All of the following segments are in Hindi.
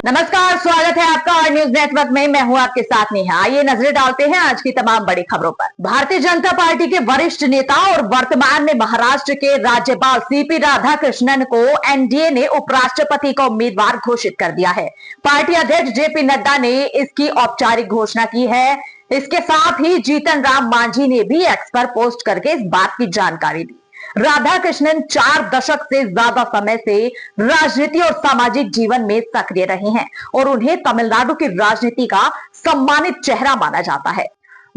नमस्कार, स्वागत है आपका और न्यूज नेटवर्क में। मैं हूं आपके साथ नेहा। आइए नजर डालते हैं आज की तमाम बड़ी खबरों पर। भारतीय जनता पार्टी के वरिष्ठ नेता और वर्तमान में महाराष्ट्र के राज्यपाल सीपी राधाकृष्णन को एनडीए ने उपराष्ट्रपति का उम्मीदवार घोषित कर दिया है। पार्टी अध्यक्ष जेपी नड्डा ने इसकी औपचारिक घोषणा की है। इसके साथ ही जीतन राम मांझी ने भी एक्स पर पोस्ट करके इस बात की जानकारी दी। राधाकृष्णन 4 दशक से ज्यादा समय से राजनीति और सामाजिक जीवन में सक्रिय रहे हैं और उन्हें तमिलनाडु की राजनीति का सम्मानित चेहरा माना जाता है।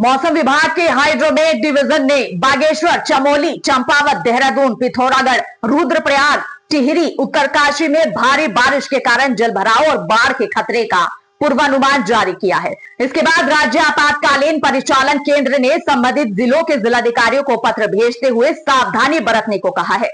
मौसम विभाग के हाइड्रोमेट डिवीजन ने बागेश्वर, चमोली, चंपावत, देहरादून, पिथौरागढ़, रुद्रप्रयाग, टिहरी, उत्तरकाशी में भारी बारिश के कारण जलभराव और बाढ़ के खतरे का पूर्वानुमान जारी किया है। इसके बाद राज्य आपातकालीन परिचालन केंद्र ने संबंधित जिलों के जिलाधिकारियों को पत्र भेजते हुए सावधानी बरतने को कहा है।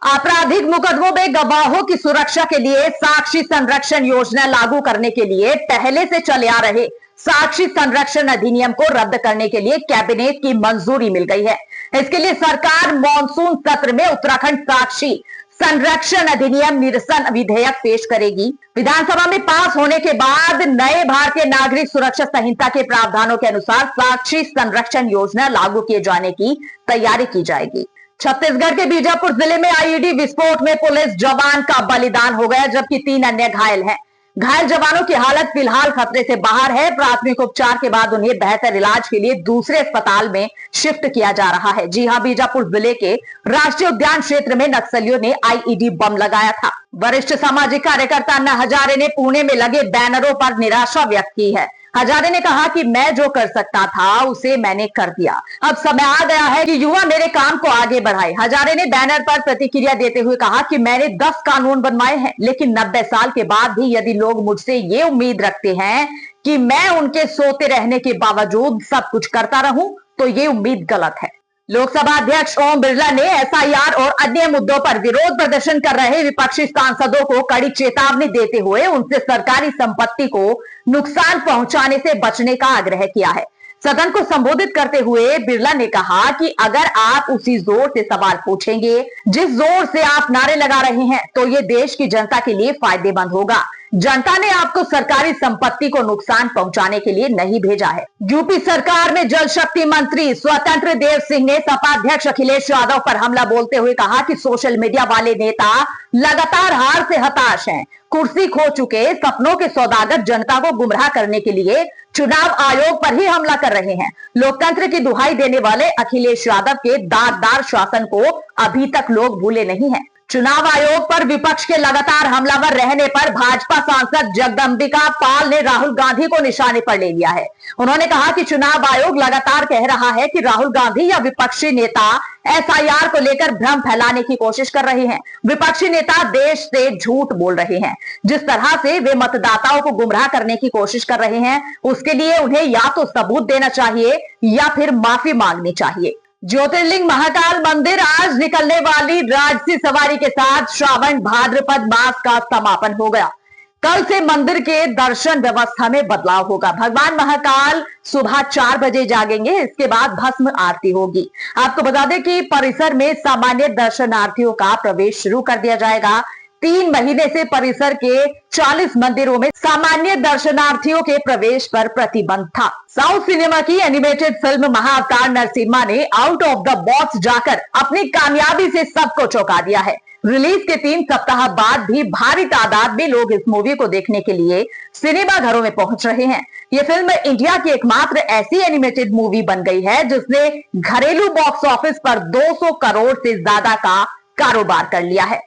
आपराधिक मुकदमों में गवाहों की सुरक्षा के लिए साक्षी संरक्षण योजना लागू करने के लिए पहले से चले आ रहे साक्षी संरक्षण अधिनियम को रद्द करने के लिए कैबिनेट की मंजूरी मिल गई है। इसके लिए सरकार मॉनसून सत्र में उत्तराखंड साक्षी संरक्षण अधिनियम निरसन विधेयक पेश करेगी। विधानसभा में पास होने के बाद नए भारतीय नागरिक सुरक्षा संहिता के प्रावधानों के अनुसार साक्षी संरक्षण योजना लागू किए जाने की तैयारी की जाएगी। छत्तीसगढ़ के बीजापुर जिले में आईईडी विस्फोट में पुलिस जवान का बलिदान हो गया, जबकि 3 अन्य घायल हैं। घायल जवानों की हालत फिलहाल खतरे से बाहर है। प्राथमिक उपचार के बाद उन्हें बेहतर इलाज के लिए दूसरे अस्पताल में शिफ्ट किया जा रहा है। जी हां, बीजापुर जिले के राष्ट्रीय उद्यान क्षेत्र में नक्सलियों ने आईईडी बम लगाया था। वरिष्ठ सामाजिक कार्यकर्ता अन्ना हजारे ने पुणे में लगे बैनरों पर निराशा व्यक्त की है। हजारे ने कहा कि मैं जो कर सकता था उसे मैंने कर दिया। अब समय आ गया है कि युवा मेरे काम को आगे बढ़ाए। हजारे ने बैनर पर प्रतिक्रिया देते हुए कहा कि मैंने 10 कानून बनवाए हैं, लेकिन 90 साल के बाद भी यदि लोग मुझसे ये उम्मीद रखते हैं कि मैं उनके सोते रहने के बावजूद सब कुछ करता रहूं, तो ये उम्मीद गलत है। लोकसभा अध्यक्ष ओम बिरला ने एसआईआर और अन्य मुद्दों पर विरोध प्रदर्शन कर रहे विपक्षी सांसदों को कड़ी चेतावनी देते हुए उनसे सरकारी संपत्ति को नुकसान पहुंचाने से बचने का आग्रह किया है। सदन को संबोधित करते हुए बिरला ने कहा कि अगर आप उसी जोर से सवाल पूछेंगे जिस जोर से आप नारे लगा रहे हैं, तो ये देश की जनता के लिए फायदेमंद होगा। जनता ने आपको सरकारी संपत्ति को नुकसान पहुंचाने के लिए नहीं भेजा है। यूपी सरकार में जल शक्ति मंत्री स्वतंत्र देव सिंह ने सपा अध्यक्ष अखिलेश यादव पर हमला बोलते हुए कहा कि सोशल मीडिया वाले नेता लगातार हार से हताश हैं। कुर्सी खो चुके सपनों के सौदागर जनता को गुमराह करने के लिए चुनाव आयोग पर ही हमला कर रहे हैं। लोकतंत्र की दुहाई देने वाले अखिलेश यादव के दांतदार शासन को अभी तक लोग भूले नहीं हैं। चुनाव आयोग पर विपक्ष के लगातार हमलावर रहने पर भाजपा सांसद जगदंबिका पाल ने राहुल गांधी को निशाने पर ले लिया है। उन्होंने कहा कि चुनाव आयोग लगातार कह रहा है कि राहुल गांधी या विपक्षी नेता एसआईआर को लेकर भ्रम फैलाने की कोशिश कर रहे हैं। विपक्षी नेता देश से झूठ बोल रहे हैं। जिस तरह से वे मतदाताओं को गुमराह करने की कोशिश कर रहे हैं, उसके लिए उन्हें या तो सबूत देना चाहिए या फिर माफी मांगनी चाहिए। ज्योतिर्लिंग महाकाल मंदिर आज निकलने वाली राजसी सवारी के साथ श्रावण भाद्रपद मास का समापन हो गया। कल से मंदिर के दर्शन व्यवस्था में बदलाव होगा। भगवान महाकाल सुबह 4 बजे जागेंगे। इसके बाद भस्म आरती होगी। आपको बता दें कि परिसर में सामान्य दर्शनार्थियों का प्रवेश शुरू कर दिया जाएगा। 3 महीने से परिसर के 40 मंदिरों में सामान्य दर्शनार्थियों के प्रवेश पर प्रतिबंध था। साउथ सिनेमा की एनिमेटेड फिल्म महाअवतार नरसिम्हा ने आउट ऑफ द बॉक्स जाकर अपनी कामयाबी से सबको चौंका दिया है। रिलीज के 3 सप्ताह बाद भी भारी तादाद में लोग इस मूवी को देखने के लिए सिनेमा घरों में पहुंच रहे हैं। ये फिल्म इंडिया की एकमात्र ऐसी एनिमेटेड मूवी बन गई है जिसने घरेलू बॉक्स ऑफिस पर 200 करोड़ से ज्यादा का कारोबार कर लिया है।